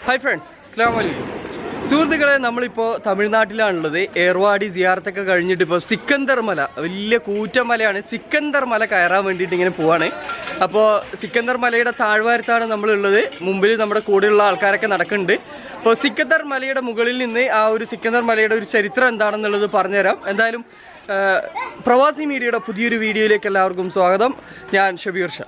Hi friends, അസ്സലാമു അലൈക്കും. സുഹൃത്തുക്കളെ, നമ്മളിപ്പോൾ തമിഴ്നാട്ടിലാണുള്ളത്. ഏർവാടി സിയാറത്തൊക്കെ കഴിഞ്ഞിട്ട് ഇപ്പോൾ സിക്കന്ദർ മല, വലിയ കൂറ്റമലയാണ്. സിക്കന്ദർ മല കയറാൻ വേണ്ടിയിട്ട് ഇങ്ങനെ പോവാണ്. അപ്പോൾ സിക്കന്ദർ മലയുടെ താഴ്വാരത്താണ് നമ്മളുള്ളത്. മുമ്പിൽ നമ്മുടെ കൂടെയുള്ള ആൾക്കാരൊക്കെ നടക്കുന്നുണ്ട്. അപ്പോൾ സിക്കന്ദർ മലയുടെ മുകളിൽ നിന്ന് ആ ഒരു സിക്കന്ദർ മലയുടെ ഒരു ചരിത്രം എന്താണെന്നുള്ളത് പറഞ്ഞുതരാം. എന്തായാലും പ്രവാസി മീഡിയയുടെ പുതിയൊരു വീഡിയോയിലേക്ക് എല്ലാവർക്കും സ്വാഗതം. ഞാൻ ഷബീർ ഷാ.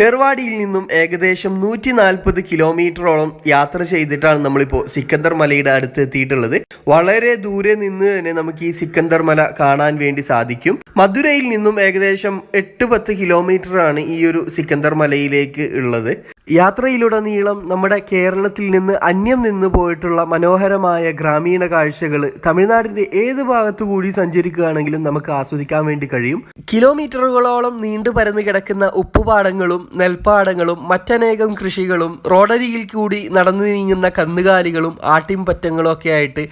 ഏർവാടിയിൽ നിന്നും ഏകദേശം 140 കിലോമീറ്ററോളം യാത്ര ചെയ്തിട്ടാണ് നമ്മളിപ്പോൾ സിക്കന്ദർ മലയുടെ അടുത്ത് എത്തിയിട്ടുള്ളത്. വളരെ ദൂരെ നിന്ന് തന്നെ നമുക്ക് ഈ സിക്കന്ദർ മല കാണാൻ വേണ്ടി സാധിക്കും. മധുരയിൽ നിന്നും ഏകദേശം 8-10 കിലോമീറ്ററാണ് ഈ ഒരു സിക്കന്ദർ മലയിലേക്ക് ഉള്ളത്. യാത്രയിലുടനീളം നമ്മുടെ കേരളത്തിൽ നിന്ന് അന്യം നിന്ന് പോയിട്ടുള്ള മനോഹരമായ ഗ്രാമീണ കാഴ്ചകൾ തമിഴ്നാടിൻ്റെ ഏത് ഭാഗത്തു കൂടി സഞ്ചരിക്കുകയാണെങ്കിലും നമുക്ക് ആസ്വദിക്കാൻ വേണ്ടി കഴിയും. കിലോമീറ്ററുകളോളം നീണ്ടു പരന്നു കിടക്കുന്ന ഉപ്പുപാടങ്ങളും നെൽപ്പാടങ്ങളും മറ്റനേകം കൃഷികളും റോഡരികിൽ കൂടി നടന്നു നീങ്ങുന്ന കന്നുകാലികളും ആട്ടിൻപറ്റങ്ങളും ഒക്കെ ആയിട്ട്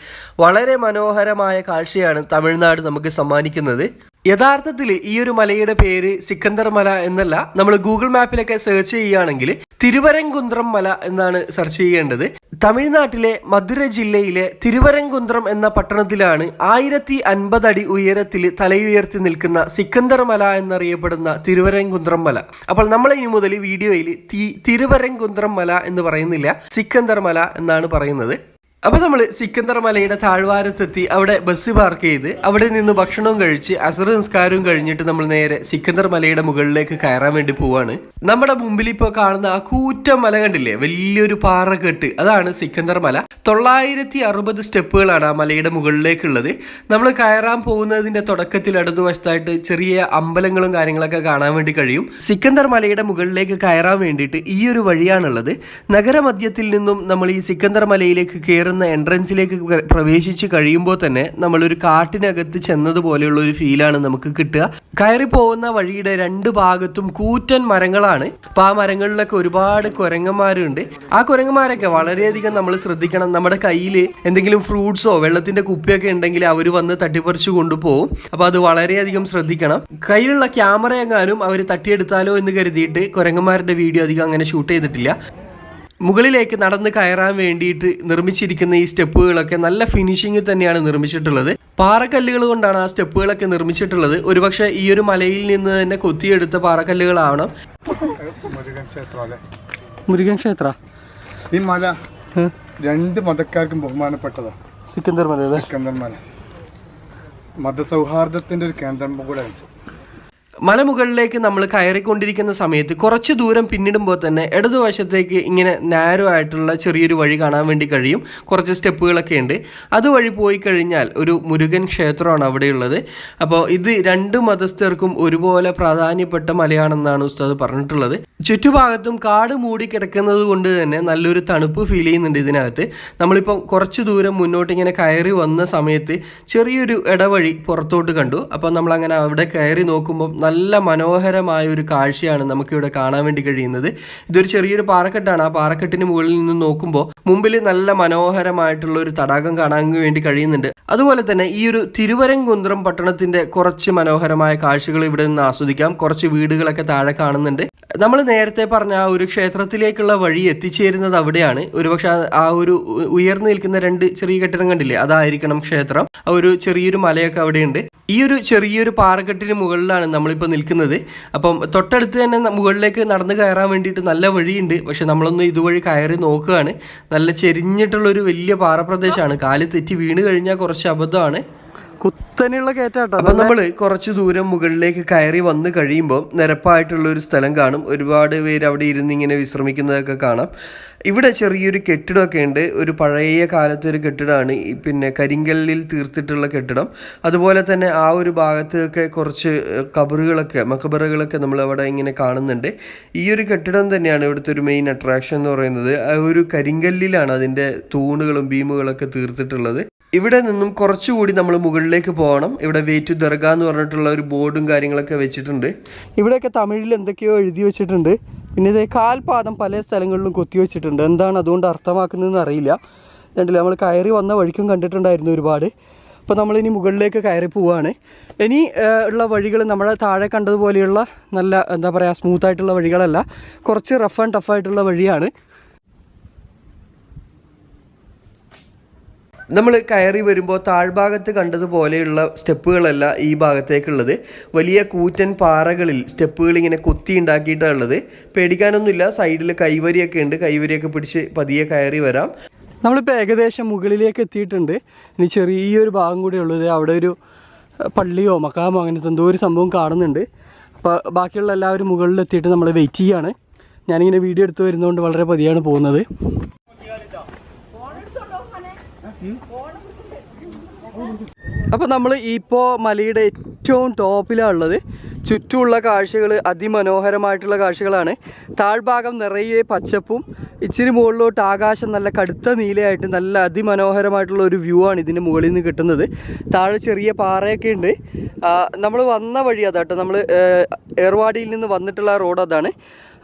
വളരെ മനോഹരമായ കാഴ്ചയാണ് തമിഴ്നാട് നമുക്ക് സമ്മാനിക്കുന്നത്. യഥാർത്ഥത്തിൽ ഈ ഒരു മലയുടെ പേര് സിക്കന്ദർ മല എന്നല്ല. നമ്മൾ ഗൂഗിൾ മാപ്പിലൊക്കെ സെർച്ച് ചെയ്യുകയാണെങ്കിൽ തിരുവരംകുന്ത്രം മല എന്നാണ് സെർച്ച് ചെയ്യേണ്ടത്. തമിഴ്നാട്ടിലെ മധുര ജില്ലയിലെ തിരുവരംകുന്ത്രം എന്ന പട്ടണത്തിലാണ് 1050 അടി ഉയരത്തിൽ തലയുയർത്തി നിൽക്കുന്ന സിക്കന്ദർ മല എന്നറിയപ്പെടുന്ന തിരുവരംകുന്ത്രം മല. അപ്പോൾ നമ്മൾ ഇനി മുതൽ വീഡിയോയിൽ തിരുവരംകുന്ത്രം മല എന്ന് പറയുന്നില്ല, സിക്കന്ദർ മല എന്നാണ് പറയുന്നത്. അപ്പോൾ നമ്മൾ സിക്കന്ദർ മലയുടെ താഴ്വാരത്തെത്തി അവിടെ ബസ് പാർക്ക് ചെയ്ത് അവിടെ നിന്ന് ഭക്ഷണവും കഴിച്ച് അസർ നിസ്കാരവും കഴിഞ്ഞിട്ട് നമ്മൾ നേരെ സിക്കന്ദർ മലയുടെ മുകളിലേക്ക് കയറാൻ വേണ്ടി പോവാണ്. നമ്മുടെ മുമ്പിൽ ഇപ്പോൾ കാണുന്ന ആ കൂറ്റം മല കണ്ടില്ലേ, വലിയൊരു പാറക്കെട്ട്, അതാണ് സിക്കന്ദർ മല. 960 സ്റ്റെപ്പുകളാണ് ആ മലയുടെ മുകളിലേക്കുള്ളത്. നമ്മൾ കയറാൻ പോകുന്നതിൻ്റെ തുടക്കത്തിൽ ഇടതുവശത്തായിട്ട് ചെറിയ അമ്പലങ്ങളും കാര്യങ്ങളൊക്കെ കാണാൻ വേണ്ടി കഴിയും. സിക്കന്ദർ മലയുടെ മുകളിലേക്ക് കയറാൻ വേണ്ടിയിട്ട് ഈ ഒരു വഴിയാണുള്ളത്. നഗരമധ്യത്തിൽ നിന്നും നമ്മൾ ഈ സിക്കന്ദർ മലയിലേക്ക് കയറുന്ന എൻട്രൻസിലേക്ക് പ്രവേശിച്ച് കഴിയുമ്പോൾ തന്നെ നമ്മളൊരു കാട്ടിനകത്ത് ചെന്നതുപോലെയുള്ള ഒരു ഫീലാണ് നമുക്ക് കിട്ടുക. കയറി പോകുന്ന വഴിയുടെ 2 ഭാഗത്തും കൂറ്റൻ മരങ്ങളാണ്. അപ്പോൾ ആ മരങ്ങളിലൊക്കെ ഒരുപാട് കുരങ്ങന്മാരുണ്ട്. ആ കുരങ്ങന്മാരൊക്കെ വളരെയധികം നമ്മൾ ശ്രദ്ധിക്കണം. നമ്മുടെ കയ്യിൽ എന്തെങ്കിലും ഫ്രൂട്ട്സോ വെള്ളത്തിന്റെ കുപ്പിയൊക്കെ ഉണ്ടെങ്കിൽ അവർ വന്ന് തട്ടിപ്പറിച്ചു കൊണ്ടുപോകും. അപ്പോൾ അത് വളരെയധികം ശ്രദ്ധിക്കണം. കയ്യിലുള്ള ക്യാമറ എങ്ങാനും അവർ തട്ടിയെടുത്താലോ എന്ന് കരുതിയിട്ട് കുരങ്ങന്മാരുടെ വീഡിയോ അധികം അങ്ങനെ ഷൂട്ട് ചെയ്തിട്ടില്ല. മുകളിലേക്ക് നടന്ന് കയറാൻ വേണ്ടിയിട്ട് നിർമ്മിച്ചിരിക്കുന്ന ഈ സ്റ്റെപ്പുകളൊക്കെ നല്ല ഫിനിഷിങ്ങിൽ തന്നെയാണ് നിർമ്മിച്ചിട്ടുള്ളത്. പാറക്കല്ലുകൾ കൊണ്ടാണ് ആ സ്റ്റെപ്പുകളൊക്കെ നിർമ്മിച്ചിട്ടുള്ളത്. ഒരുപക്ഷെ ഈ ഒരു മലയിൽ നിന്ന് തന്നെ കൊത്തിയെടുത്ത പാറക്കല്ലുകളാവണം. മുരുകൻ ക്ഷേത്ര ഈ മല 2 മതക്കാർക്കും ബഹുമാനപ്പെട്ടതാണ്. സിക്കന്ദർ മല, സിക്കന്ദർ മല മതസൗഹാർദ്ദത്തിന്റെ ഒരു കേന്ദ്രം കൂടെ. മലമുകളിലേക്ക് നമ്മൾ കയറിക്കൊണ്ടിരിക്കുന്ന സമയത്ത് കുറച്ച് ദൂരം പിന്നിടുമ്പോൾ തന്നെ ഇടതുവശത്തേക്ക് ഇങ്ങനെ നാരോ ആയിട്ടുള്ള ചെറിയൊരു വഴി കാണാൻ വേണ്ടി കഴിയും. കുറച്ച് സ്റ്റെപ്പുകളൊക്കെ ഉണ്ട്. അതുവഴി പോയി കഴിഞ്ഞാൽ ഒരു മുരുകൻ ക്ഷേത്രമാണ് അവിടെയുള്ളത്. അപ്പോൾ ഇത് 2 മതസ്ഥർക്കും ഒരുപോലെ പ്രാധാന്യപ്പെട്ട മലയാണെന്നാണ് ഉസ്താദ് പറഞ്ഞിട്ടുള്ളത്. ചുറ്റുഭാഗത്തും കാട് മൂടി കിടക്കുന്നത് കൊണ്ട് തന്നെ നല്ലൊരു തണുപ്പ് ഫീൽ ചെയ്യുന്നുണ്ട് ഇതിനകത്ത്. നമ്മളിപ്പോൾ കുറച്ച് ദൂരം മുന്നോട്ട് ഇങ്ങനെ കയറി വന്ന സമയത്ത് ചെറിയൊരു ഇടവഴി പുറത്തോട്ട് കണ്ടു. അപ്പോൾ നമ്മളങ്ങനെ അവിടെ കയറി നോക്കുമ്പോൾ നല്ല മനോഹരമായ ഒരു കാഴ്ചയാണ് നമുക്കിവിടെ കാണാൻ വേണ്ടി കഴിയുന്നത്. ഇതൊരു ചെറിയൊരു പാറക്കെട്ടാണ്. ആ പാറക്കെട്ടിന് മുകളിൽ നിന്ന് നോക്കുമ്പോൾ മുമ്പിൽ നല്ല മനോഹരമായിട്ടുള്ള ഒരു തടാകം കാണാൻ വേണ്ടി കഴിയുന്നുണ്ട്. അതുപോലെ തന്നെ ഈ ഒരു തിരുവരംകുന്ത്രം പട്ടണത്തിന്റെ കുറച്ച് മനോഹരമായ കാഴ്ചകൾ ഇവിടെ നിന്ന് ആസ്വദിക്കാം. കുറച്ച് വീടുകളൊക്കെ താഴെ കാണുന്നുണ്ട്. നമ്മൾ നേരത്തെ പറഞ്ഞ ആ ഒരു ക്ഷേത്രത്തിലേക്കുള്ള വഴി എത്തിച്ചേരുന്നത് അവിടെയാണ്. ഒരുപക്ഷെ ആ ഒരു ഉയർന്നു നിൽക്കുന്ന 2 ചെറിയ കെട്ടിടം കണ്ടില്ലേ, അതായിരിക്കണം ക്ഷേത്രം. ആ ഒരു ചെറിയൊരു മലയൊക്കെ അവിടെയുണ്ട്. ഈ ഒരു ചെറിയൊരു പാറക്കെട്ടിന് മുകളിലാണ് നമ്മളിപ്പോൾ നിൽക്കുന്നത്. അപ്പം തൊട്ടടുത്ത് തന്നെ മുകളിലേക്ക് നടന്ന് കയറാൻ വേണ്ടിയിട്ട് നല്ല വഴിയുണ്ട്. പക്ഷെ നമ്മളൊന്ന് ഇതുവഴി കയറി നോക്കുകയാണ്. നല്ല ചെരിഞ്ഞിട്ടുള്ളൊരു വലിയ പാറപ്രദേശമാണ്. കാല് തെറ്റി വീണ് കഴിഞ്ഞാൽ കുറച്ച് അബദ്ധമാണ്. കുത്തനെയുള്ള കയറ്റാട്ടോ. അപ്പം നമ്മൾ കുറച്ച് ദൂരം മുകളിലേക്ക് കയറി വന്ന് കഴിയുമ്പോൾ നിരപ്പായിട്ടുള്ള ഒരു സ്ഥലം കാണും. ഒരുപാട് പേര് അവിടെ ഇരുന്ന് ഇങ്ങനെ വിശ്രമിക്കുന്നതൊക്കെ കാണാം. ഇവിടെ ചെറിയൊരു കെട്ടിടമൊക്കെ ഉണ്ട്. ഒരു പഴയ കാലത്തെ ഒരു കെട്ടിടമാണ്. പിന്നെ കരിങ്കല്ലിൽ തീർത്തിട്ടുള്ള കെട്ടിടം. അതുപോലെ തന്നെ ആ ഒരു ഭാഗത്തൊക്കെ കുറച്ച് മക്കബറുകളൊക്കെ നമ്മൾ അവിടെ ഇങ്ങനെ കാണുന്നുണ്ട്. ഈ ഒരു കെട്ടിടം തന്നെയാണ് ഇവിടുത്തെ ഒരു മെയിൻ അട്രാക്ഷൻ എന്ന് പറയുന്നത്. ആ ഒരു കരിങ്കല്ലിലാണ് അതിൻ്റെ തൂണുകളും ബീമുകളൊക്കെ തീർത്തിട്ടുള്ളത്. ഇവിടെ നിന്നും കുറച്ചുകൂടി നമ്മൾ മുകളിലേക്ക് പോകണം. ഇവിടെ വെയിറ്റ് ദർഗ എന്ന് പറഞ്ഞിട്ടുള്ള ഒരു ബോർഡും കാര്യങ്ങളൊക്കെ വെച്ചിട്ടുണ്ട്. ഇവിടെയൊക്കെ തമിഴിൽ എന്തൊക്കെയോ എഴുതി വെച്ചിട്ടുണ്ട്. പിന്നെ ഇതേ കാൽപാദം പല സ്ഥലങ്ങളിലും കൊത്തി വെച്ചിട്ടുണ്ട്. എന്താണ് അതുകൊണ്ട് അർത്ഥമാക്കുന്നതെന്ന് അറിയില്ല. കണ്ടില്ല, നമ്മൾ കയറി വന്ന വഴിക്കും കണ്ടിട്ടുണ്ടായിരുന്നു ഒരുപാട്. അപ്പോൾ നമ്മളിനി മുകളിലേക്ക് കയറി പോവുകയാണ്. ഇനി ഉള്ള വഴികൾ നമ്മുടെ താഴെ കണ്ടതുപോലെയുള്ള നല്ല എന്താ പറയുക സ്മൂത്തായിട്ടുള്ള വഴികളല്ല, കുറച്ച് റഫ് ആൻഡ് ടഫായിട്ടുള്ള വഴിയാണ്. നമ്മൾ കയറി വരുമ്പോൾ താഴ്ഭാഗത്ത് കണ്ടതുപോലെയുള്ള സ്റ്റെപ്പുകളല്ല ഈ ഭാഗത്തേക്കുള്ളത്. വലിയ കൂറ്റൻ പാറകളിൽ സ്റ്റെപ്പുകൾ ഇങ്ങനെ കുത്തി ഉണ്ടാക്കിയിട്ടാണ് ഉള്ളത്. പേടിക്കാനൊന്നുമില്ല, സൈഡിൽ കൈവരിയൊക്കെ ഉണ്ട്, കൈവരിയൊക്കെ പിടിച്ച് പതിയെ കയറി വരാം. നമ്മളിപ്പോൾ ഏകദേശം മുകളിലേക്ക് എത്തിയിട്ടുണ്ട്. ഇനി ചെറിയൊരു ഭാഗം കൂടെ ഉള്ളത്, അവിടെ ഒരു പള്ളിയോ മക്കാമോ അങ്ങനത്തെ എന്തോ ഒരു സംഭവം കാണുന്നുണ്ട്. അപ്പോൾ ബാക്കിയുള്ള എല്ലാവരും മുകളിലെത്തിയിട്ട് നമ്മൾ വെയിറ്റ് ചെയ്യാണ്. ഞാനിങ്ങനെ വീഡിയോ എടുത്ത് വരുന്നതുകൊണ്ട് വളരെ പതിയാണ് പോകുന്നത്. അപ്പോൾ നമ്മൾ ഇപ്പോൾ മലയുടെ ഏറ്റവും ടോപ്പിലാണ് ഉള്ളത്. ചുറ്റുമുള്ള കാഴ്ചകൾ അതിമനോഹരമായിട്ടുള്ള കാഴ്ചകളാണ്. താഴ്ഭാഗം നിറയെ പച്ചപ്പും ഇച്ചിരി മുകളിലോട്ട് ആകാശം നല്ല കടുത്ത നീലയായിട്ട് നല്ല അതിമനോഹരമായിട്ടുള്ള ഒരു വ്യൂ ആണ് ഇതിന് മുകളിൽ നിന്ന് കിട്ടുന്നത്. താഴെ ചെറിയ പാറയൊക്കെ ഉണ്ട്. നമ്മൾ വന്ന വഴി അതാട്ടോ, നമ്മൾ ഏർവാടിയിൽ നിന്ന് വന്നിട്ടുള്ള റോഡ് അതാണ്.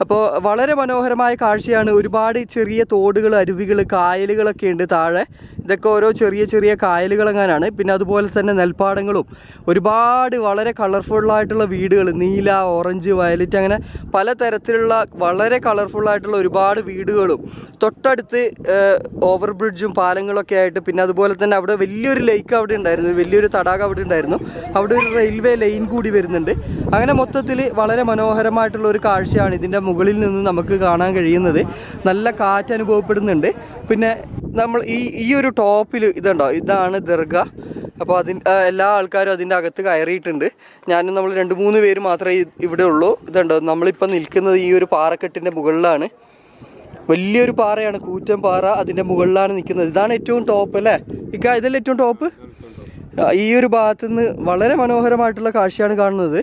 അപ്പോൾ വളരെ മനോഹരമായ കാഴ്ചയാണ്. ഒരുപാട് ചെറിയ തോടുകൾ, അരുവികൾ, കായലുകളൊക്കെ ഉണ്ട് താഴെ. ഇതൊക്കെ ഓരോ ചെറിയ ചെറിയ കായലുകളെങ്ങാനാണ്. പിന്നെ അതുപോലെ തന്നെ നെൽപ്പാടങ്ങളും ഒരുപാട് വളരെ കളർഫുള്ളായിട്ടുള്ള വീടുകൾ, നീല, ഓറഞ്ച്, വയലറ്റ്, അങ്ങനെ പലതരത്തിലുള്ള വളരെ കളർഫുള്ളായിട്ടുള്ള ഒരുപാട് വീടുകളും തൊട്ടടുത്ത് ഓവർ ബ്രിഡ്ജും പാലങ്ങളൊക്കെ ആയിട്ട്. പിന്നെ അതുപോലെ തന്നെ അവിടെ വലിയൊരു ലേക്ക് അവിടെ ഉണ്ടായിരുന്നു, വലിയൊരു തടാകം അവിടെ ഉണ്ടായിരുന്നു. അവിടെ ഒരു റെയിൽവേ ലൈൻ കൂടി വരുന്നുണ്ട്. അങ്ങനെ മൊത്തത്തിൽ വളരെ മനോഹരമായിട്ടുള്ള ഒരു കാഴ്ചയാണ് ഇതിൻ്റെ മുകളിൽ നിന്ന് നമുക്ക് കാണാൻ കഴിയുന്നത്. നല്ല കാറ്റ് അനുഭവപ്പെടുന്നുണ്ട്. പിന്നെ നമ്മൾ ഈ ഒരു ടോപ്പിൽ ഇതുണ്ടോ, ഇതാണ് ദർഗ. അപ്പോൾ എല്ലാ ആൾക്കാരും അതിൻ്റെ അകത്ത് കയറിയിട്ടുണ്ട്. ഞാനും നമ്മൾ 2-3 പേര് മാത്രമേ ഇവിടെ ഉള്ളൂ. ഇതുണ്ടോ, നമ്മളിപ്പോൾ നിൽക്കുന്നത് ഈ ഒരു പാറക്കെട്ടിൻ്റെ മുകളിലാണ്. വലിയൊരു പാറയാണ്, കൂറ്റൻ പാറ. അതിൻ്റെ മുകളിലാണ് നിൽക്കുന്നത്. ഇതാണ് ഏറ്റവും ടോപ്പ് അല്ലേ ഇതല്ലേ ഏറ്റവും ടോപ്പ്? ഈ ഒരു ഭാഗത്തുനിന്ന് വളരെ മനോഹരമായിട്ടുള്ള കാഴ്ചയാണ് കാണുന്നത്.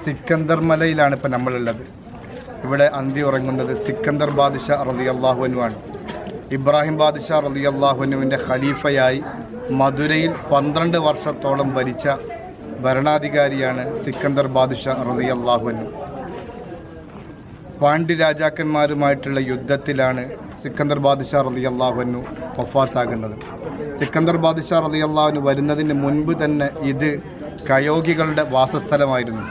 സിക്കന്ദർ മലയിലാണ് ഇപ്പം നമ്മളുള്ളത്. ഇവിടെ അന്തി ഉറങ്ങുന്നത് സിക്കന്ദർ ബാദ്ഷാ റളിയല്ലാഹു അൻഹു ആണ്. ഇബ്രാഹിം ബാദ്ഷാ റളിയല്ലാഹു അൻഹുവിൻ്റെ ഖലീഫയായി മധുരയിൽ 12 വർഷത്തോളം ഭരിച്ച ഭരണാധികാരിയാണ് സിക്കന്ദർ ബാദ്ഷാ റളിയല്ലാഹു അൻഹു. പാണ്ഡ്യ രാജാക്കന്മാരുമായിട്ടുള്ള യുദ്ധത്തിലാണ് സിക്കന്ദർ ബാദ്ഷാ റളിയല്ലാഹു അൻഹു വഫാത്താകുന്നത്. സിക്കന്ദർ ബാദ്ഷാ റളിയല്ലാഹു അൻഹു വരുന്നതിന് മുൻപ് തന്നെ ഇത് കയോഗികളുടെ വാസസ്ഥലമായിരുന്നു.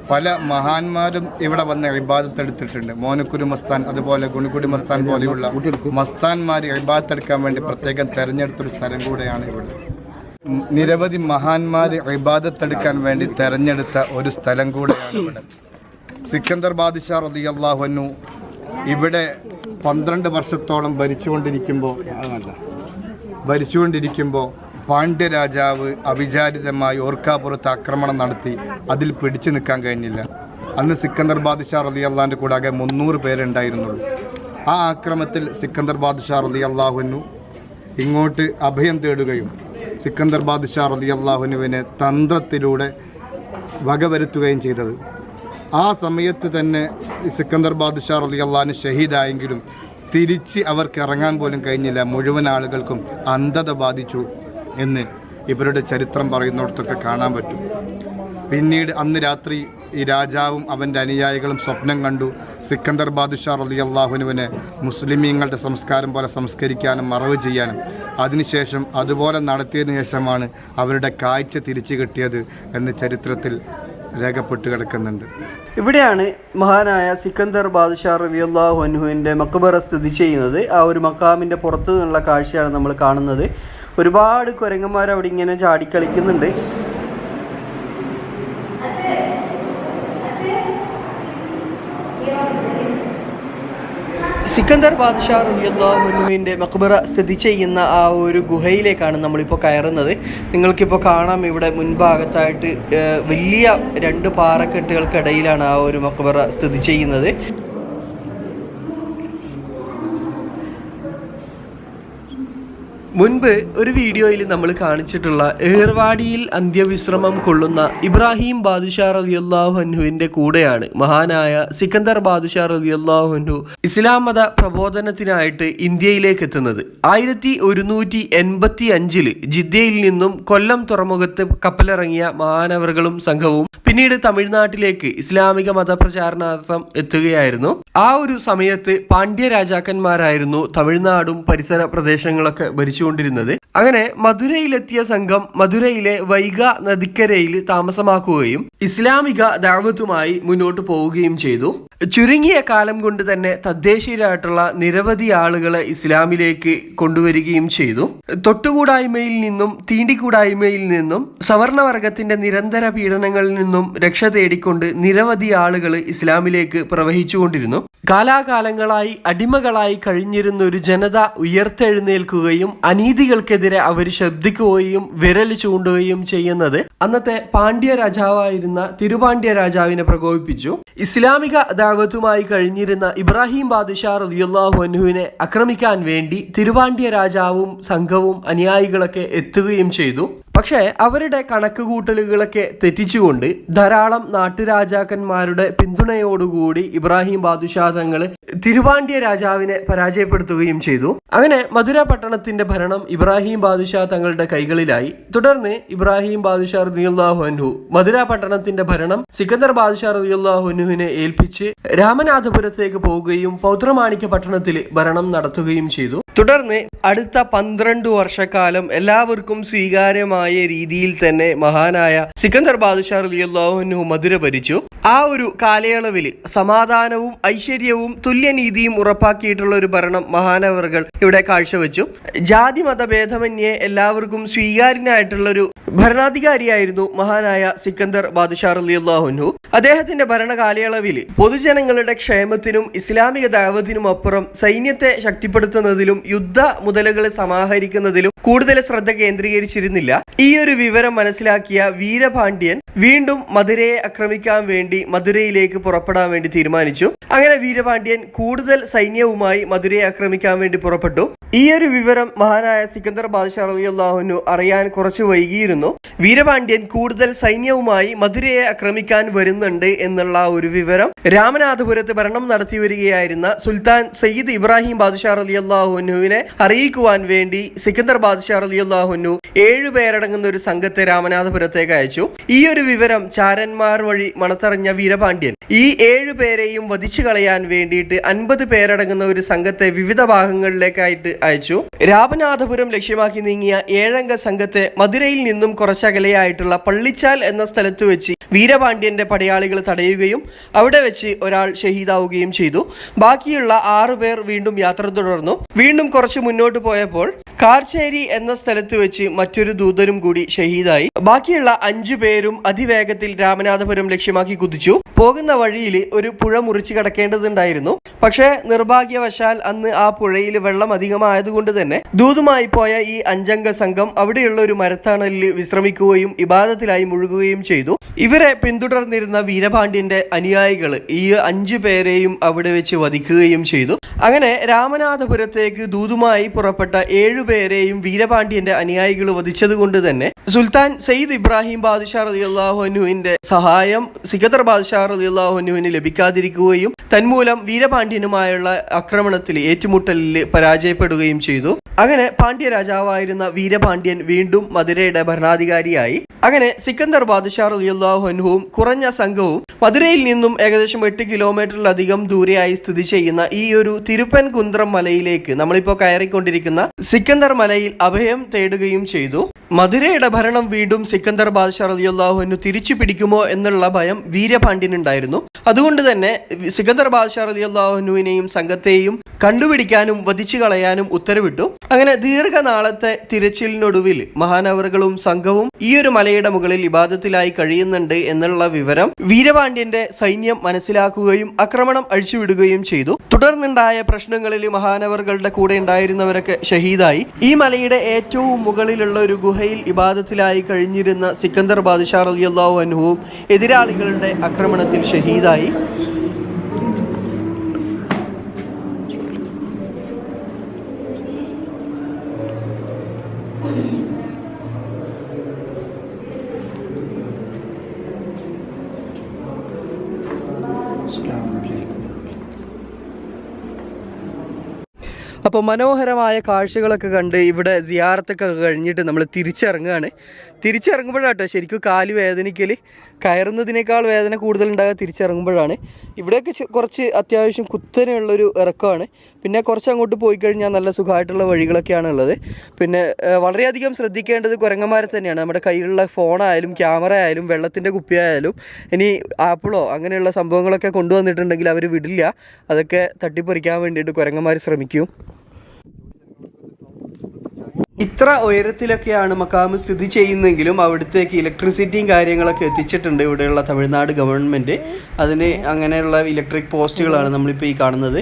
പല മഹാന്മാരും ഇവിടെ വന്ന് ഇബാദത്തെടുത്തിട്ടുണ്ട്. മോനക്കുരു മസ്താൻ, അതുപോലെ ഗുണിക്കുടി മസ്താൻ പോലെയുള്ള മസ്താന്മാർ ഇബാദത്തെടുക്കാൻ വേണ്ടി പ്രത്യേകം തെരഞ്ഞെടുത്തൊരു സ്ഥലം കൂടെയാണ് ഇവിടെ. നിരവധി മഹാന്മാർ ഇബാദത്തെടുക്കാൻ വേണ്ടി തെരഞ്ഞെടുത്ത ഒരു സ്ഥലം കൂടെയാണ് ഇവിടെ. സിക്കന്ദർ ബാദ്ഷാ റളിയല്ലാഹു അൻഹു ഇവിടെ 12 വർഷത്തോളം ഭരിച്ചുകൊണ്ടിരിക്കുമ്പോൾ പാണ്ഡ്യ രാജാവ് അവിചാരിതമായി ഓർക്കാപുറത്ത് ആക്രമണം നടത്തി. അതിൽ പിടിച്ചു നിൽക്കാൻ കഴിഞ്ഞില്ല. അന്ന് സിക്കന്ദർ ബാദ്ഷാ റളിയല്ലാഹുവിൻ്റെ കൂടാകെ 300 പേരുണ്ടായിരുന്നുള്ളൂ. ആ ആക്രമണത്തിൽ സിക്കന്ദർ ബാദ്ഷാ റളിയല്ലാഹു അൻഹു ഇങ്ങോട്ട് അഭയം തേടുകയും സിക്കന്ദർ ബാദ്ഷാ റളിയല്ലാഹു അൻഹുവിനെ തന്ത്രത്തിലൂടെ വകവരുത്തുകയും ചെയ്തത്. ആ സമയത്ത് തന്നെ സിക്കന്ദർ ബാദ്ഷാ റളിയല്ലാഹു അൻഹു ഷഹീദായെങ്കിലും തിരിച്ച് അവർക്ക് ഇറങ്ങാൻ പോലും കഴിഞ്ഞില്ല. മുഴുവൻ ആളുകൾക്കും അന്ധത ബാധിച്ചു എന്ന് ഇവരുടെ ചരിത്രം പറയുന്നിടത്തൊക്കെ കാണാൻ പറ്റും. പിന്നീട് അന്ന് രാത്രി ഈ രാജാവും അവൻ്റെ അനുയായികളും സ്വപ്നം കണ്ടു സിക്കന്ദർ ബാദ്ഷാ റളിയല്ലാഹു അൻഹുവിനെ മുസ്ലിമീങ്ങളുടെ സംസ്കാരം പോലെ സംസ്കരിക്കാനും മറവ് ചെയ്യാനും. അതിനുശേഷം അതുപോലെ നടത്തിയതിനു ശേഷമാണ് അവരുടെ കാഴ്ച തിരിച്ചു കിട്ടിയത് എന്ന് ചരിത്രത്തിൽ രേഖപ്പെട്ട് കിടക്കുന്നുണ്ട്. ഇവിടെയാണ് മഹാനായ സിക്കന്ദർ ബാദ്ഷാ റളിയല്ലാഹു അൻഹുവിൻ്റെ മക്ബറ സ്ഥിതി ചെയ്യുന്നത്. ആ ഒരു മക്കാമിൻ്റെ പുറത്തു നിന്നുള്ള കാഴ്ചയാണ് നമ്മൾ കാണുന്നത്. ഒരുപാട് കുരങ്ങന്മാർ അവിടെ ഇങ്ങനെ ചാടിക്കളിക്കുന്നുണ്ട്. സിക്കന്ദർ ബാദ്ഷാ റളിയല്ലാഹു അൻഹുവിൻ്റെ മക്ബറ സ്ഥിതി ചെയ്യുന്ന ആ ഒരു ഗുഹയിലേക്കാണ് നമ്മളിപ്പോൾ കയറുന്നത്. നിങ്ങൾക്കിപ്പോൾ കാണാം, ഇവിടെ മുൻഭാഗത്തായിട്ട് വലിയ 2 പാറക്കെട്ടുകൾക്കിടയിലാണ് ആ ഒരു മക്ബറ സ്ഥിതി ചെയ്യുന്നത്. മുൻപ് ഒരു വീഡിയോയിൽ നമ്മൾ കാണിച്ചിട്ടുള്ള ഏർവാടിയിൽ അന്ത്യവിശ്രമം കൊള്ളുന്ന ഇബ്രാഹിം ബാദ്ഷാ റളിയല്ലാഹു അൻഹുവിൻ്റെ കൂടെയാണ് മഹാനായ സിക്കന്ദർ ബാദ്ഷാ റളിയല്ലാഹു അൻഹു ഇസ്ലാം മത പ്രബോധനത്തിനായിട്ട് ഇന്ത്യയിലേക്ക് എത്തുന്നത്. 1185 ജിദ്ദയിൽ നിന്നും കൊല്ലം തുറമുഖത്ത് കപ്പലിറങ്ങിയ മഹാനവറുകളും സംഘവും പിന്നീട് തമിഴ്നാട്ടിലേക്ക് ഇസ്ലാമിക മതപ്രചാരണാർത്ഥം എത്തുകയായിരുന്നു. ആ ഒരു സമയത്ത് പാണ്ഡ്യ രാജാക്കന്മാരായിരുന്നു തമിഴ്നാടും പരിസര പ്രദേശങ്ങളൊക്കെ ഭരിച്ചുകൊണ്ടിരുന്നത്. അങ്ങനെ മധുരയിലെത്തിയ സംഘം മധുരയിലെ വൈഗ നദിക്കരയിൽ താമസമാക്കുകയും ഇസ്ലാമിക ദഅവത്തുമായി മുന്നോട്ട് പോവുകയും ചെയ്തു. ചുരുങ്ങിയ കാലം കൊണ്ട് തന്നെ തദ്ദേശീയരായിട്ടുള്ള നിരവധി ആളുകളെ ഇസ്ലാമിലേക്ക് കൊണ്ടുവരികയും ചെയ്തു. തൊട്ടുകൂടായ്മയിൽ നിന്നും തീണ്ടിക്കൂടായ്മയിൽ നിന്നും സവർണവർഗത്തിന്റെ നിരന്തര പീഡനങ്ങളിൽ നിന്നും രക്ഷ തേടിക്കൊണ്ട് നിരവധി ആളുകൾ ഇസ്ലാമിലേക്ക് പ്രവഹിച്ചുകൊണ്ടിരുന്നു. കാലാകാലങ്ങളായി അടിമകളായി കഴിഞ്ഞിരുന്ന ഒരു ജനത ഉയർത്തെഴുന്നേൽക്കുകയും അനീതികൾക്കെതിരെ അവർ ശബ്ദിക്കുകയും വിരൽ ചൂണ്ടുകയും ചെയ്യുന്നത് അന്നത്തെ പാണ്ഡ്യ രാജാവായിരുന്ന തിരുപാണ്ഡ്യ രാജാവിനെ പ്രകോപിപ്പിച്ചു. ഇസ്ലാമിക ദഅവത്തുമായി കഴിഞ്ഞിരുന്ന ഇബ്രാഹിം ബാദ്ഷാ റളിയല്ലാഹു അൻഹുവിനെ ആക്രമിക്കാൻ വേണ്ടി തിരുപാണ്ഡ്യ രാജാവും സംഘവും അനുയായികളൊക്കെ എത്തുകയും ചെയ്തു. പക്ഷേ അവരുടെ കണക്കുകൂട്ടലുകളൊക്കെ തെറ്റിച്ചുകൊണ്ട് ധാരാളം നാട്ടുരാജാക്കന്മാരുടെ പിന്തുണയോടുകൂടി ഇബ്രാഹിം ബാദ്ഷാ തങ്ങൾ തിരുപാണ്ഡ്യ രാജാവിനെ പരാജയപ്പെടുത്തുകയും ചെയ്തു. അങ്ങനെ മധുര പട്ടണത്തിന്റെ ഭരണം ഇബ്രാഹിം ബാദ്ഷാ തങ്ങളുടെ കൈകളിലായി. തുടർന്ന് ഇബ്രാഹിം ബാദ്ഷാ റളിയല്ലാഹു അൻഹു മധുര പട്ടണത്തിന്റെ ഭരണം സിക്കന്ദർ ബാദ്ഷാ റളിയല്ലാഹു അൻഹുവിനെ ഏൽപ്പിച്ച് രാമനാഥപുരത്തേക്ക് പോവുകയും പൗത്രമാണിക്യ പട്ടണത്തിൽ ഭരണം നടത്തുകയും ചെയ്തു. തുടർന്ന് അടുത്ത 12 വർഷക്കാലം എല്ലാവർക്കും സ്വീകാര്യമായ രീതിയിൽ തന്നെ മഹാനായ സിക്കന്ദർ ബാദ്ഷാ റളിയല്ലാഹു അൻഹു മധുര ഭരിച്ചു. ആ ഒരു കാലയളവിൽ സമാധാനവും ഐശ്വര്യവും തുല്യനീതിയും ഉറപ്പാക്കിയിട്ടുള്ള ഒരു ഭരണം മഹാനവർകൾ ഇവിടെ കാഴ്ചവെച്ചു. ജാതി മത ഭേദമന്യേ എല്ലാവർക്കും സ്വീകാര്യനായിട്ടുള്ള ഒരു ഭരണാധികാരിയായിരുന്നു മഹാനായ സിക്കന്ദർ ബാദ്ഷാ റളിയല്ലാഹു അൻഹു. അദ്ദേഹത്തിന്റെ ഭരണ കാലയളവിൽ പൊതുജനങ്ങളുടെ ക്ഷേമത്തിനും ഇസ്ലാമിക ദഅവത്തിനും അപ്പുറം സൈന്യത്തെ ശക്തിപ്പെടുത്തുന്നതിലും യുദ്ധ മുതലുകളെ സമാഹരിക്കുന്നതിലും കൂടുതൽ ശ്രദ്ധ കേന്ദ്രീകരിച്ചിരുന്നില്ല. ഈ ഒരു വിവരം മനസ്സിലാക്കിയ വീരപാണ്ഡ്യൻ വീണ്ടും മധുരയെ ആക്രമിക്കാൻ വേണ്ടി മധുരയിലേക്ക് പുറപ്പെടാൻ വേണ്ടി തീരുമാനിച്ചു. അങ്ങനെ വീരപാണ്ഡ്യൻ കൂടുതൽ സൈന്യവുമായി മധുരയെ ആക്രമിക്കാൻ വേണ്ടി പുറപ്പെട്ടു. ഈ ഒരു വിവരം മഹാനായ സിക്കന്ദർ ബാദ്ഷാ റളിയല്ലാഹു അൻഹു അറിയാൻ കുറച്ച് വൈകിയിരുന്നു. വീരപാണ്ഡ്യൻ കൂടുതൽ സൈന്യവുമായി മധുരയെ ആക്രമിക്കാൻ വരുന്നുണ്ട് എന്നുള്ള ഒരു വിവരം രാമനാഥപുരത്ത് ഭരണം നടത്തി വരികയായിരുന്ന സുൽത്താൻ സയ്യിദ് ഇബ്രാഹിം ബാദ്ഷാ റളിയല്ലാഹു അൻഹുവിനെ അറിയിക്കുവാൻ വേണ്ടി സിക്കന്ദർ ബാദ്ഷാ റളിയല്ലാഹു അൻഹു 7 പേരടങ്ങുന്ന ഒരു സംഘത്തെ രാമനാഥപുരത്തേക്ക് അയച്ചു. ഈ ഒരു വിവരം ചാരന്മാർ വഴി മണത്തറിഞ്ഞ വീരപാണ്ഡ്യൻ ഈ 7 പേരെയും വധിച്ചു കളയാൻ വേണ്ടിയിട്ട് 50 പേരടങ്ങുന്ന ഒരു സംഘത്തെ വിവിധ ഭാഗങ്ങളിലേക്കായിട്ട് അയച്ചു. രാമനാഥപുരം ലക്ഷ്യമാക്കി നീങ്ങിയ 7 അംഗ സംഘത്തെ മധുരയിൽ നിന്നും കുറച്ചകലെയായിട്ടുള്ള പള്ളിച്ചാൽ എന്ന സ്ഥലത്ത് വെച്ച് വീരപാണ്ഡ്യന്റെ പടയാളികൾ തടയുകയും അവിടെ വെച്ച് ഒരാൾ ഷഹീദാവുകയും ചെയ്തു. ബാക്കിയുള്ള 6 പേർ വീണ്ടും യാത്ര തുടർന്നു. വീണ്ടും കുറച്ച് മുന്നോട്ട് പോയപ്പോൾ കാർച്ചേരി എന്ന സ്ഥലത്ത് വെച്ച് മറ്റൊരു ദൂതനും കൂടി ഷഹീദായി. ബാക്കിയുള്ള 5 പേരും അതിവേഗത്തിൽ രാമനാഥപുരം ലക്ഷ്യമാക്കി കുതിച്ചു. പോകുന്ന വഴിയിൽ ഒരു പുഴ മുറിച്ച് കടക്കേണ്ടതുണ്ടായിരുന്നു. പക്ഷേ നിർഭാഗ്യവശാൽ അന്ന് ആ പുഴയിൽ വെള്ളം അധികമായതുകൊണ്ട് തന്നെ ദൂതുമായി പോയ ഈ 5 അംഗ സംഘം അവിടെയുള്ള ഒരു മരത്തണലിൽ വിശ്രമിക്കുകയും ഇബാദത്തിലായി മുഴുകുകയും ചെയ്തു. ഇവരെ പിന്തുടർന്നിരുന്ന വീരപാണ്ഡ്യന്റെ അനുയായികൾ ഈ 5 പേരെയും അവിടെ വെച്ച് വധിക്കുകയും ചെയ്തു. അങ്ങനെ രാമനാഥപുരത്തേക്ക് ദൂതുമായി പുറപ്പെട്ട 7 പേരെയും വീരപാണ്ഡ്യന്റെ അനുയായികൾ വധിച്ചത് കൊണ്ട് തന്നെ സുൽത്താൻ സയ്യിദ് ഇബ്രാഹിം ബാദ്ഷാ റളിയല്ലാഹു അൻഹുവിന്റെ സഹായം സിക്കന്ദർ ബാദ്ഷാ റളിയല്ലാഹു അൻഹുവിന് ലഭിക്കാതിരിക്കുകയും തന്മൂലം വീരപാണ്ഡ്യനുമായുള്ള ആക്രമണത്തിൽ ഏറ്റുമുട്ടലിൽ പരാജയപ്പെടുകയും ചെയ്തു. അങ്ങനെ പാണ്ഡ്യ രാജാവായിരുന്ന വീരപാണ്ഡ്യൻ വീണ്ടും മധുരയുടെ ഭരണാധികാരിയായി. അങ്ങനെ സിക്കന്ദർ ബാദ്ഷാ റളിയല്ലാഹു അൻഹുവും കുറഞ്ഞ സംഘവും മധുരയിൽ നിന്നും ഏകദേശം 8 കിലോമീറ്ററിലധികം ദൂരെയായി സ്ഥിതി ചെയ്യുന്ന ഈ ഒരു തിരുപ്പൻ കുന്ത്രം മലയിലേക്ക് നമ്മളിപ്പോൾ കയറിക്കൊണ്ടിരിക്കുന്ന സിക്കന്ദർ മലയിൽ അഭയം തേടുകയും ചെയ്തു. മധുരയുടെ ഭരണം വീണ്ടും സിക്കന്ദർ ബാദ്ഷാ റളിയല്ലാഹു അൻഹു തിരിച്ചു പിടിക്കുമോ എന്നുള്ള ഭയം വീരപാണ്ഡ്യനുണ്ടായിരുന്നു. അതുകൊണ്ട് തന്നെ സിക്കന്ദർ ബാദ്ഷാ റളിയല്ലാഹു അൻഹുവിനെയും സംഘത്തെയും കണ്ടുപിടിക്കാനും വധിച്ചു കളയാനും ഉത്തരവിട്ടു. അങ്ങനെ ദീർഘനാളത്തെ തിരച്ചിലിനൊടുവിൽ മഹാനവറുകളും സംഘവും ഈ ഒരു മലയുടെ മുകളിൽ ഇബാദത്തിലായി കഴിയുന്നുണ്ട് എന്നുള്ള വിവരം വീരപാണ്ഡ്യന്റെ സൈന്യം മനസ്സിലാക്കുകയും ആക്രമണം അഴിച്ചുവിടുകയും ചെയ്തു. തുടർന്നുണ്ടായ പ്രശ്നങ്ങളിൽ മഹാനവറുകളുടെ കൂടെ ഉണ്ടായിരുന്നവരൊക്കെ ഷഹീദായി. ഈ മലയുടെ ഏറ്റവും മുകളിലുള്ള ഒരു ഗുഹയിൽ ഇബാദത്തിലായി കഴിഞ്ഞിരുന്ന സിക്കന്ദർ ബാദ്ഷാ റളിയല്ലാഹു അൻഹുവും എതിരാളികളുടെ ആക്രമണത്തിൽ ഷഹീദായി. അപ്പോൾ മനോഹരമായ കാഴ്ചകളൊക്കെ കണ്ട് ഇവിടെ സിയാറത്തൊക്കെ കഴിഞ്ഞിട്ട് നമ്മൾ തിരിച്ചിറങ്ങുകയാണ്. തിരിച്ചിറങ്ങുമ്പോഴാട്ടോ ശരിക്കും കാല് വേദനിക്കൽ. കയറുന്നതിനേക്കാൾ വേദന കൂടുതൽ ഉണ്ടാകുക തിരിച്ചിറങ്ങുമ്പോഴാണ്. ഇവിടെയൊക്കെ കുറച്ച് അത്യാവശ്യം കുത്തനെയുള്ളൊരു ഇറക്കമാണ്. പിന്നെ കുറച്ച് അങ്ങോട്ട് പോയി കഴിഞ്ഞാൽ നല്ല സുഖമായിട്ടുള്ള വഴികളൊക്കെയാണ് ഉള്ളത്. പിന്നെ വളരെയധികം ശ്രദ്ധിക്കേണ്ടത് കുരങ്ങന്മാരെ തന്നെയാണ്. നമ്മുടെ കയ്യിലുള്ള ഫോണായാലും ക്യാമറ ആയാലും വെള്ളത്തിൻ്റെ കുപ്പിയായാലും ഇനി ആപ്പിളോ അങ്ങനെയുള്ള സംഭവങ്ങളൊക്കെ കൊണ്ടുവന്നിട്ടുണ്ടെങ്കിൽ അവർ വിടില്ല. അതൊക്കെ തട്ടിപ്പറിക്കാൻ വേണ്ടിയിട്ട് കുരങ്ങന്മാർ ശ്രമിക്കും. ഇത്ര ഉയരത്തിലൊക്കെയാണ് മക്കാമ് സ്ഥിതി ചെയ്യുന്നെങ്കിലും അവിടത്തേക്ക് ഇലക്ട്രിസിറ്റിയും കാര്യങ്ങളൊക്കെ എത്തിച്ചിട്ടുണ്ട് ഇവിടെയുള്ള തമിഴ്നാട് ഗവൺമെൻറ്. അതിന് അങ്ങനെയുള്ള ഇലക്ട്രിക് പോസ്റ്റുകളാണ് നമ്മളിപ്പോൾ ഈ കാണുന്നത്.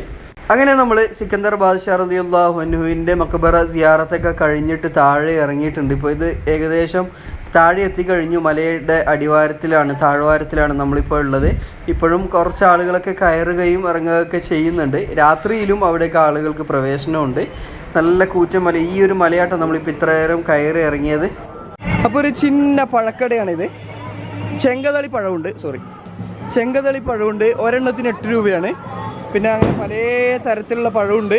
അങ്ങനെ നമ്മൾ സിക്കന്ദർ ബാദ്ഷാ റളിയല്ലാഹു അൻഹുവിൻ്റെ മക്ബറ സിയാറത്തൊക്കെ കഴിഞ്ഞിട്ട് താഴെ ഇറങ്ങിയിട്ടുണ്ട്. ഇപ്പോൾ ഇത് ഏകദേശം താഴെ എത്തിക്കഴിഞ്ഞു. മലയുടെ അടിവാരത്തിലാണ്, താഴ്വാരത്തിലാണ് നമ്മളിപ്പോൾ ഉള്ളത്. ഇപ്പോഴും കുറച്ച് ആളുകളൊക്കെ കയറുകയും ഇറങ്ങുകയൊക്കെ ചെയ്യുന്നുണ്ട്. രാത്രിയിലും അവിടേക്ക് ആളുകൾക്ക് പ്രവേശനമുണ്ട്. നല്ല കൂറ്റമല, ഈ ഒരു മലയാട്ടം നമ്മളിപ്പോൾ ഇത്രയേരം കയറി ഇറങ്ങിയത്. അപ്പോൾ ഒരു ചിന്ന പഴക്കടയാണിത്. ചെങ്കതളി പഴമുണ്ട്. ഒരെണ്ണത്തിന് 8 രൂപയാണ്. പിന്നെ അങ്ങനെ പല തരത്തിലുള്ള പഴമുണ്ട്.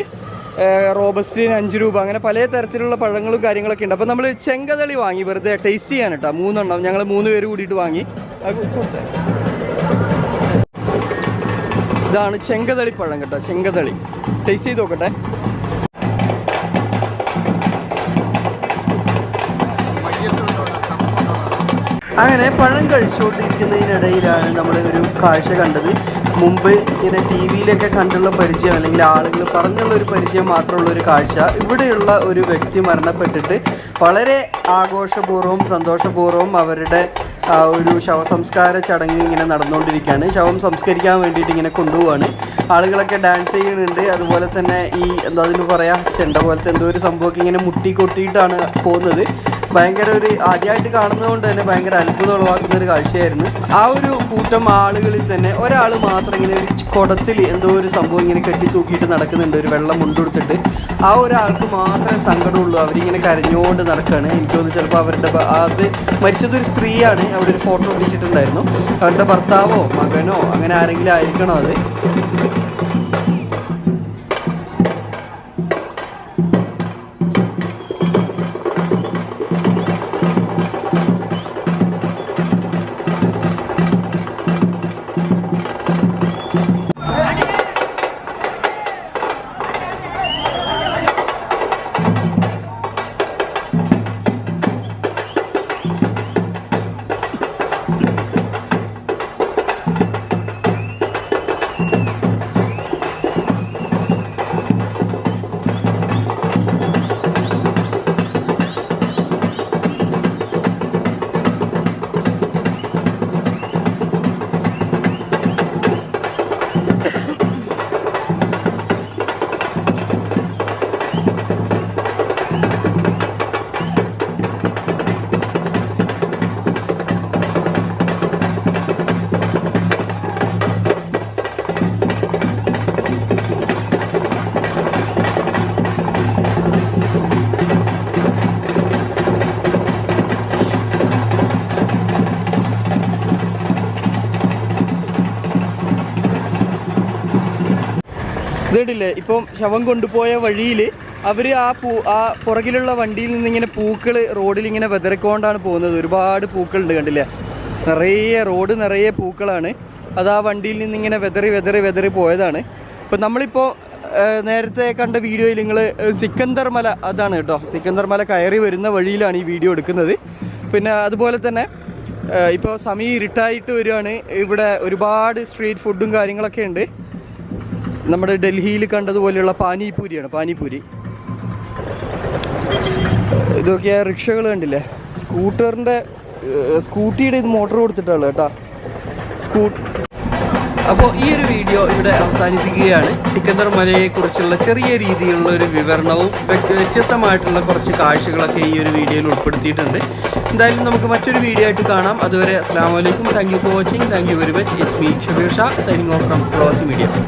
റോബസ്റ്റിന് 5 രൂപ, അങ്ങനെ പല തരത്തിലുള്ള പഴങ്ങളും കാര്യങ്ങളൊക്കെ ഉണ്ട്. അപ്പോൾ നമ്മൾ ചെങ്കതളി വാങ്ങി വെറുതെ ടേസ്റ്റ് ചെയ്യാൻ കേട്ടോ. 3 എണ്ണം ഞങ്ങൾ 3 പേര് കൂടിയിട്ട് വാങ്ങി. ഇതാണ് ചെങ്കതളി പഴം കേട്ടോ. ചെങ്കതളി ടേസ്റ്റ് ചെയ്ത് നോക്കട്ടെ. അങ്ങനെ പഴം കഴിച്ചുകൊണ്ടിരിക്കുന്നതിനിടയിലാണ് നമ്മൾ ഒരു കാഴ്ച കണ്ടത്. മുമ്പ് ഇങ്ങനെ ടി വിയിലൊക്കെ കണ്ടുള്ള പരിചയം അല്ലെങ്കിൽ ആളുകൾ പറഞ്ഞുള്ള ഒരു പരിചയം മാത്രമുള്ള ഒരു കാഴ്ച. ഇവിടെയുള്ള ഒരു വ്യക്തി മരണപ്പെട്ടിട്ട് വളരെ ആഘോഷപൂർവ്വം സന്തോഷപൂർവ്വം അവരുടെ ഒരു ശവസംസ്കാര ചടങ്ങ് ഇങ്ങനെ നടന്നുകൊണ്ടിരിക്കുകയാണ്. ശവം സംസ്കരിക്കാൻ വേണ്ടിയിട്ട് ഇങ്ങനെ കൊണ്ടുപോവാണ്. ആളുകളൊക്കെ ഡാൻസ് ചെയ്യുന്നുണ്ട്. അതുപോലെ തന്നെ ഈ എന്താ അതിന് പറയുക, ചെണ്ട പോലത്തെ എന്തോ ഒരു സംഭവമൊക്കെ ഇങ്ങനെ മുട്ടിക്കൊട്ടിയിട്ടാണ് പോകുന്നത്. ഭയങ്കര ഒരു ആദ്യമായിട്ട് കാണുന്നതുകൊണ്ട് തന്നെ ഭയങ്കര അത്ഭുതം ഉളവാക്കുന്ന ഒരു കാഴ്ചയായിരുന്നു. ആ ഒരു കൂട്ടം ആളുകളിൽ തന്നെ ഒരാൾ മാത്രം ഇങ്ങനെ ഒരു കുടത്തിൽ എന്തോ ഒരു സംഭവം ഇങ്ങനെ കെട്ടി തൂക്കിയിട്ട് നടക്കുന്നുണ്ട്, ഒരു വെള്ളം മുണ്ടെടുത്തിട്ട്. ആ ഒരാൾക്ക് മാത്രമേ സങ്കടമുള്ളൂ. അവരിങ്ങനെ കരഞ്ഞുകൊണ്ട് നടക്കുകയാണ്. എനിക്ക് തോന്നുന്നു ചിലപ്പോൾ അവരുടെ അത് മരിച്ചതൊരു സ്ത്രീയാണ്. അവിടെ ഒരു ഫോട്ടോ പിടിച്ചിട്ടുണ്ടായിരുന്നു. അവരുടെ ഭർത്താവോ മകനോ അങ്ങനെ ആരെങ്കിലും ആയിരിക്കണോ അത്. ഇതേടില്ലേ, ഇപ്പം ശവം കൊണ്ടുപോയ വഴിയിൽ അവർ ആ പുറകിലുള്ള വണ്ടിയിൽ നിന്നിങ്ങനെ പൂക്കൾ റോഡിൽ ഇങ്ങനെ വെതറിക്കൊണ്ടാണ് പോകുന്നത്. ഒരുപാട് പൂക്കളുണ്ട്, കണ്ടില്ലേ? റോഡ് നിറയെ പൂക്കളാണ്. അത് ആ വണ്ടിയിൽ നിന്നിങ്ങനെ വെതറി പോയതാണ്. ഇപ്പം നമ്മളിപ്പോൾ നേരത്തെ കണ്ട വീഡിയോയിൽ നിങ്ങൾ സിക്കന്ദർ മല, അതാണ് കേട്ടോ, സിക്കന്ദർ മല കയറി വരുന്ന വഴിയിലാണ് ഈ വീഡിയോ എടുക്കുന്നത്. പിന്നെ അതുപോലെ തന്നെ ഇപ്പോൾ സമയം ഇരുട്ടായിട്ട് വരികയാണ്. ഇവിടെ ഒരുപാട് സ്ട്രീറ്റ് ഫുഡും കാര്യങ്ങളൊക്കെ ഉണ്ട്. നമ്മുടെ ഡൽഹിയിൽ കണ്ടതുപോലെയുള്ള പാനിപൂരി. ഇതൊക്കെ റിക്ഷകൾ കണ്ടില്ലേ, സ്കൂട്ടിയുടെ ഇത് മോട്ടോർ കൊടുത്തിട്ടുള്ളത് കേട്ടോ, അപ്പോൾ ഈ ഒരു വീഡിയോ ഇവിടെ അവസാനിപ്പിക്കുകയാണ്. സിക്കന്ദർ മലയെക്കുറിച്ചുള്ള ചെറിയ രീതിയിലുള്ള ഒരു വിവരണവും വ്യത്യസ്തമായിട്ടുള്ള കുറച്ച് കാഴ്ചകളൊക്കെ ഈ ഒരു വീഡിയോയിൽ ഉൾപ്പെടുത്തിയിട്ടുണ്ട്. എന്തായാലും നമുക്ക് മറ്റൊരു വീഡിയോ ആയിട്ട് കാണാം. അതുവരെ അസ്സലാമു അലൈക്കും. Thank you for watching. Thank you very much. It's me Shabeer Shah signing off from പ്രവാസി മീഡിയ.